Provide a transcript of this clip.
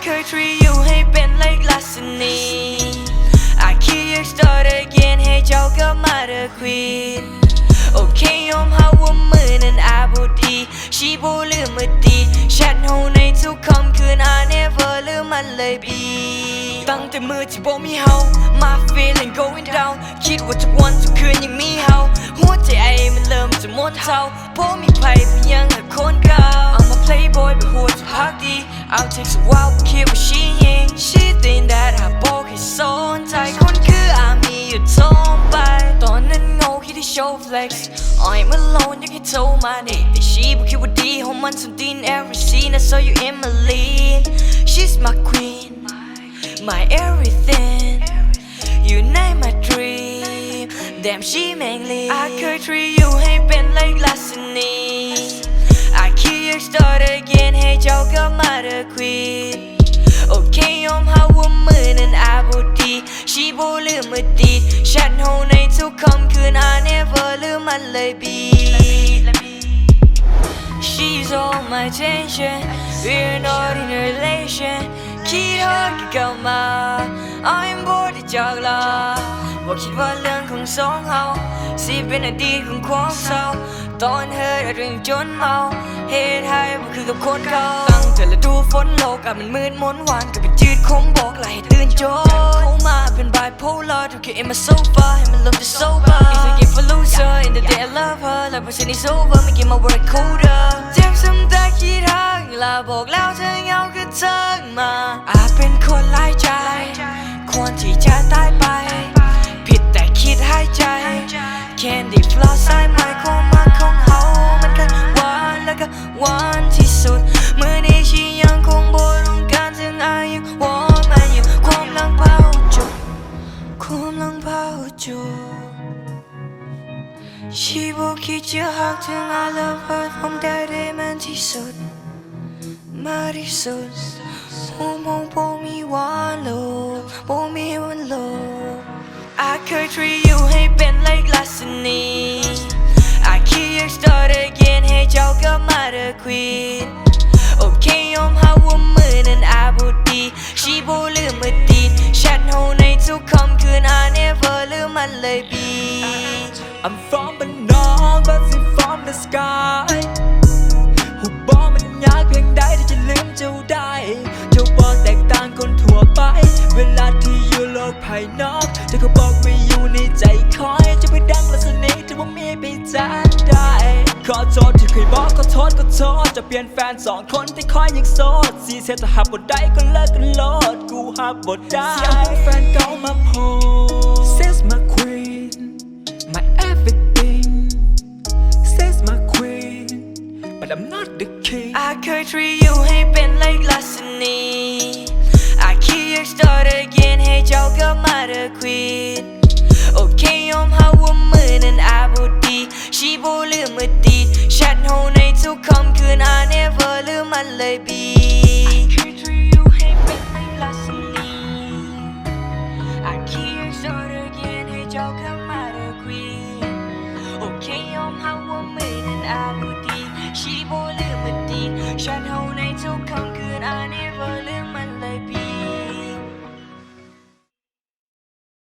เคย treat you ให้เป็น like ลักษณี I keep you start again ให้เจ้าก็มา the queen โอเคยอมหาว่ามือนั้นอาบุดีชีบ่ลืมมือดีแชทเฮาในทุกค่ำคืน I never ลืมมันเลยบีตั้งแต่มือที่บ่มีเฮา My feeling going down คิดว่าทุกวันทุกคืนยังมีเฮาหัวใจไอ้มันเริ่มจะหมดเท่าบ่มีใครบ่ยังหาคนเก่า I'm a playboy เป็นหัวจะพักดี I'll take a while บ่คิดว่า she ain't She think that หาบ่เคยสนใจคนคืออามีอยู่ทมไปตอนนั้นโง่คิดที่ show flex I'm alone อยากให้โทรมาดิแต่ she บ่คิดว่าดีห้องมันสุดดิน every scene I saw you in my lead She's my queen my everything You name my dream Damn she mainly I could treat you ให้เป็น like ลักษณี I keep you start again ให้เจ้าก็มา the queen โอเคยอมหาว่ามือนั้นอาบุดีชีบ่ลืมมือดีแชทเฮาในทุกค่ำคืน I never ลืมมันเลยบี She's all my attention We're not in a relation คิดฮอดก็เข้ามา I'm bored ที่จากลาบอกคิดว่าเรื่องของสองเฮาสิเป็นอดีตของความเศร้าตอนเธอได้เรื่องจนเมาเหตุให้บ่คือกับคนเก่าตั้งแต่ฤดูฝนโลกมันมืดมนหวานก็เป็นจืดคงบอกไหลให้ตื่นโจเข้ามาเป็น bipolar ทุกอย่าง in my sofa ให้มันเริ่มจะ sober It's like if I lose her in the day I love her like when it's over making my world colder เจ็บซ้ำแต่คิดหาลาบอกแล้วเธอเหงาก็เทิงมาอาจเป็นคนหลายใจควรที่จะตายไปผิดแต่คิดหายใจ Candy floss สายไหมความรักของเฮามันก็หวานแล้วก็หวานที่สุดเมื่อนี้ฉันยังคงบ่ต้องการถึงอายุวอนมันอยู่ความหลังเผาจุกความหลังเผาจุกฉันบ่คิดจะหักถึง I love her ผมได้มันที่สุดมาที่สุดหัวมองบ่มีวันลบบ่มีวันลบI could treat you ให้เป็น like ลักษณี I keep you start again ให้เจ้าก็มา the queen โอเคยอมหาว่ามือนั้นอาบุดีชีบ่ลืมมือดีแชทเฮาในทุกค่ำคืน I never ลืมมันเลยบี I'm from the north but I'm from the sky หุบบอกมันยากเพียงใดที่จะลืมเจ้าได้เจ้าบอกแตกต่างคนทั่วไปเวลาที่อยู่โลกภายนอกเธอก็บอกไม่อยู่ในใจคอยจะไปดังลักษณะที่ว่ามีไปจัดได้ขอโทษที่เคยบอกขอโทษจะเปลี่ยนแฟนสองคนที่คอยยังโสดสีเสียแต่หับบทได้ก็เลิกกันโลดกูหับบทได้เสียงของแฟนเก่ามาโพส Says my queen my everything Says my queen but I'm not the king I could treat you ให้เป็น like ลักษณี I keep you start again ให้เจ้าก็มา the queen โอเคยอมหาว่ามือนั้นอาบุดีชีบ่ลืมมือดีแชทเฮาในทุกค่ำคืน I never ลืมมันเลยบี